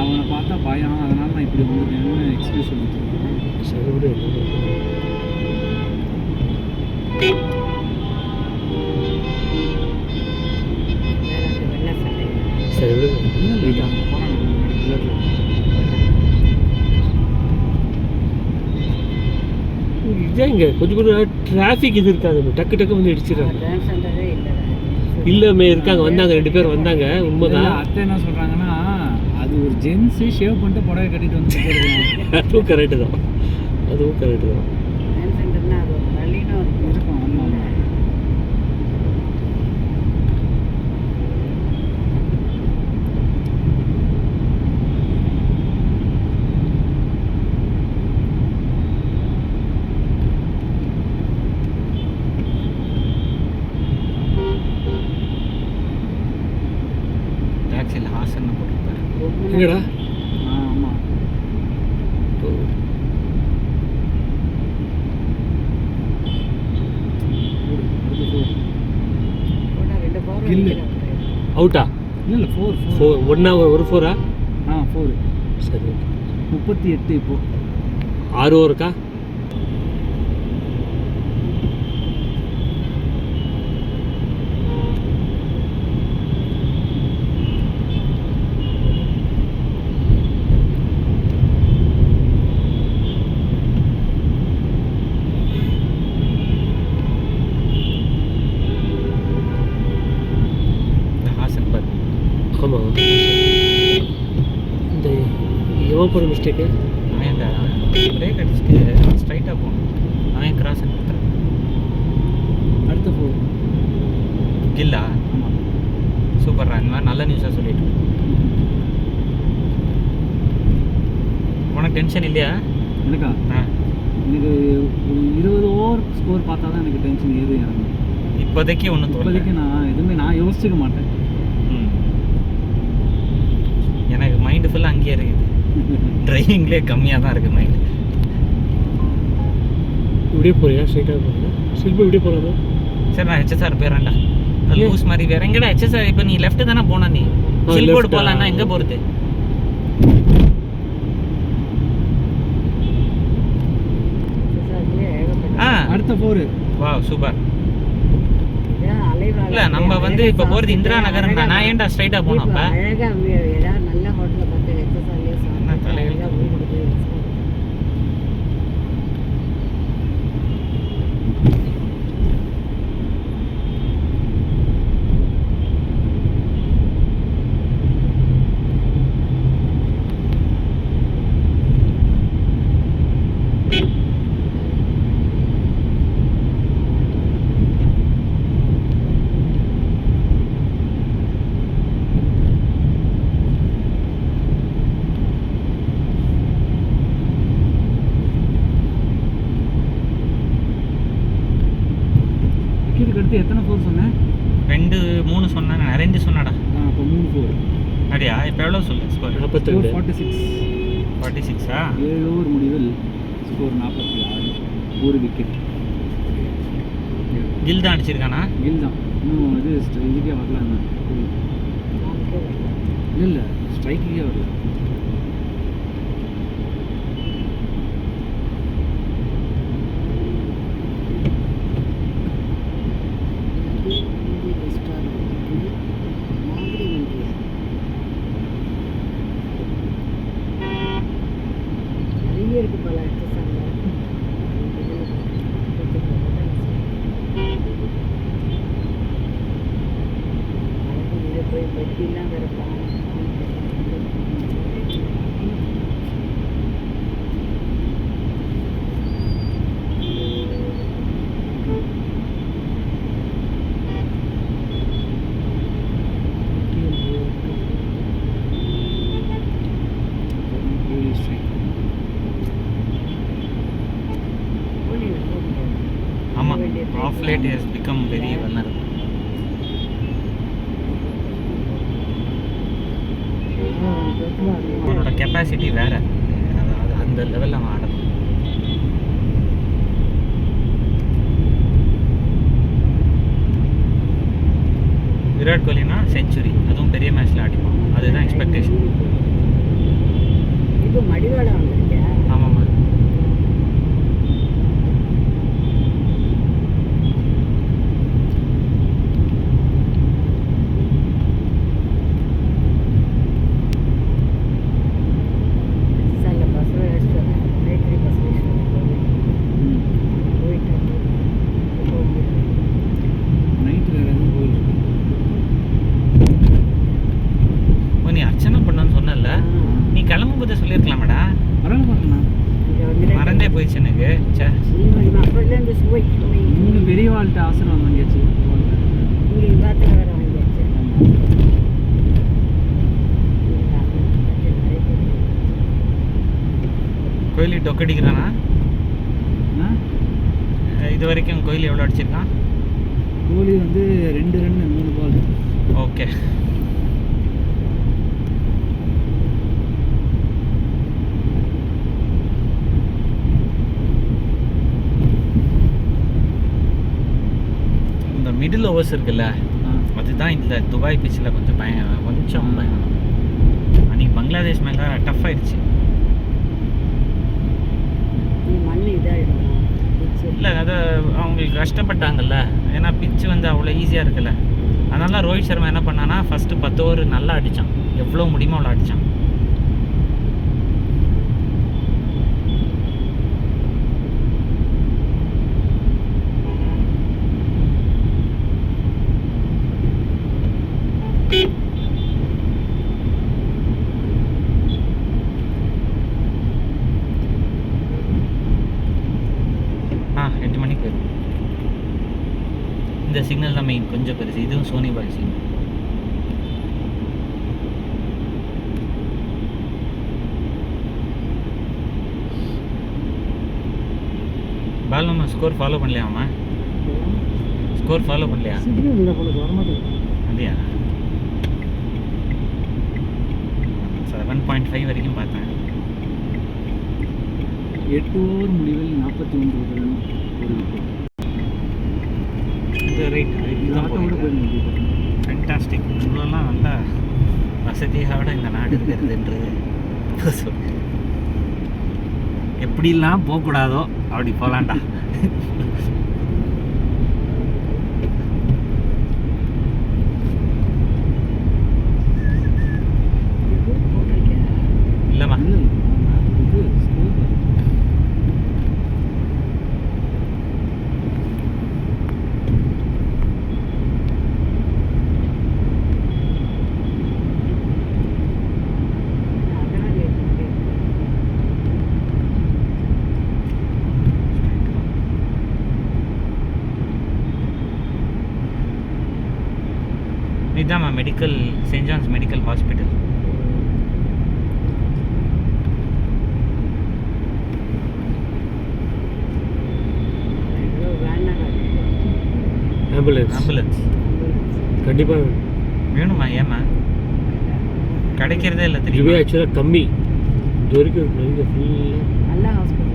அவனை பார்த்தா பயம், அதனால நான் இப்படி வந்துட்டேன்னு எக்ஸ்கியூஸ் சொல்லிட்டு சரி விடு. சரி விடு. இதான் இங்கே கொஞ்சம் கொஞ்சம் டிராஃபிக் இது இருக்காது, டக்கு டக்கு வந்து இடிச்சிடறாங்க. இல்லமே இருக்காங்க, வந்தாங்க 2 பேர் வந்தாங்க. உண்மைதான். அத்தை என்ன சொல்கிறாங்கன்னா, அது ஒரு ஜென்ஸு ஷேவ் பண்ணிட்டு புடவை கட்டிட்டு வந்து அதுவும் கரெக்டு தான், அதுவும் கரெக்டு தான். இருக்கும். டாக்ஸியில் ஹாசன் போட்டுருப்பாரு. எங்கடா? ஆமாம். அவுட்டா? இல்லை 4 1 hour ஒரு 4 4. சரி 38 இப்போ 6 ஓவருக்கா? ஆமாம். இந்த எவன் போகிற மிஸ்டேக்கு? அவன் பிரேக் அடிச்சுட்டு ஸ்ட்ரைட்டாக போகணும். அவன் கிராஸ் கொடுத்துறான். அடுத்த கில்லா? ஆமாம். சூப்பர்ரா, இந்த மாதிரி நல்ல நியூஸாக சொல்லிட்டு. உனக்கு டென்ஷன் இல்லையா? எனக்கா? எனக்கு ஒரு 20 ஓவர் ஸ்கோர் பார்த்தா தான் எனக்கு டென்ஷன் ஏது இறங்கும். இப்போதைக்கு ஒன்றும் இப்போதைக்கு நான் எதுவுமே யோசிச்சுக்க மாட்டேன். எனக்கு மைண்டு ஃபுல்லாக அங்கேயே இருக்குது. டிரைவிங்லேயே கம்மியாக தான் இருக்குது மைண்டு. இப்படியே போறியா? ஸ்ட்ரைட்டாக போறியா? சில்பு இப்படியே போகிறாங்க. சரி, நான் ஹெச்எஸ்ஆர் போயிடறேன்டா. லூஸ் மாதிரி வேற எங்கடா ஹெச்எஸ்ஆர்? இப்போ நீ லெஃப்ட் தானே போனா? நீ சில்போர்டு போகலான்னா எங்கே போகிறது? அடுத்த 4. வா சூப்பர். இல்லை நம்ம வந்து இப்போ போகிறது இந்திரா நகர். நான் ஏன்டா ஸ்ட்ரைட்டாக போனோம்? அப்போ அடுத்து எத்தனை 4 சொன்னேன்? 2 3 சொன்னேன். 2 சொன்னடா. அப்போ 3 4. அப்படியா? இப்போ எவ்வளோ சொல்லு ஸ்கோர்? 42. 46. 7 ஓவர் முடிவில் ஸ்கோர் 46. ஒரு விக்கெட். கில் தான் அடிச்சிருக்கானா? கில் தான். இன்னும் இது இதுக்கே வரல. இல்லை ஸ்ட்ரைக்குக்கே வரல. Off late has become very vulnerable. அவனோட கெப்பாசிட்டி வேற, அந்த லெவலில் அவன் ஆடணும். விராட் கோலினா செஞ்சுரி, அதுவும் பெரிய மேட்ச்சில் அடிப்பான். அதுதான் எக்ஸ்பெக்டேஷன். இப்போ மடிவாள வந்திருக்கியா? ஆமாம்மா. சால bus waste Maitri bus waste போயிட்டு நைட்டு வேறு எதுவும் கோயில் இருக்கு. ஓ, நீ அர்ச்சனை பண்ணணும்னு சொன்னல, நீ கிளம்பும் போது சொல்லியிருக்கலாமடா. பரவாயில்ல, மறந்தே போயிடுச்சு எனக்கு. சே, அப்போலேருந்து போய் மூணு பெரியவாள்கிட்ட ஆசீர்வாதம் வாங்கியாச்சு. இங்கே பார்த்து வேறு வாங்கியாச்சு. கோயிலுக்கு டொக்கடிக்கிறானா? இது வரைக்கும் கோயில் எவ்வளோ அடிச்சிருக்கான்? கோலி வந்து 2 ரன் 3 பால். ஓகே. இந்த மிடில் ஓவர்ஸ் இருக்குல்ல, அதுதான் இந்த துபாய் பிச்சில் கொஞ்சம் கொஞ்சம் பயம். அன்றைக்கி பங்களாதேஷ் மேலே டஃப் ஆயிடுச்சு. மண் இதாகிடும். இல்லை, அதை அவங்களுக்கு கஷ்டப்பட்டாங்கல்ல, ஏன்னா பிச்சு வந்து அவ்வளோ ஈஸியாக இருக்குல்ல. அதனால ரோஹித் சர்மா என்ன பண்ணான்னா ஃபஸ்ட்டு 10 ஓவர் நல்லா அடித்தான், எவ்வளோ முடியுமோ அவ்வளோ அடித்தான். ஆ 8 மணிக்கு வரும். இந்த சிக்னல் தான் மெயின், கொஞ்சம் பெருசு. இதுவும் சோனி பாய் சிக்னல். பால் நம்ம ஸ்கோர் ஃபாலோ பண்ணலையாமா? ஸ்கோர் ஃபாலோ பண்ணலையா? சிக்னல் இல்லை போல வரமாட்டேன். அப்படியா? 7.5 வரைக்கும் பார்த்தேன். 8 ஓவர் முடிவில் 49 ரன் ஒரு விக்கெட். இந்த ரைட் இதுதான் போகுது. ஃபேண்டாஸ்டிக். இவ்வளோலாம் நல்லா வசதியோட இந்த நாடு இருக்கிறதுன்றது எப்படிலாம் போகக்கூடாதோ அப்படி போகலான்டா. இல்லைம்மா, இது ஸ்கோர் இதுதான்மா medical, Saint John's medical hospital. Ambulance கண்டிப்பாக வேணுமா? ஏமா கிடைக்கிறதே இல்லை இதுவே தெரியுமா? ஆக்சுவலாக கம்மி. இது வரைக்கும் ஃபுல்லாக நல்ல ஹாஸ்பிட்டல்.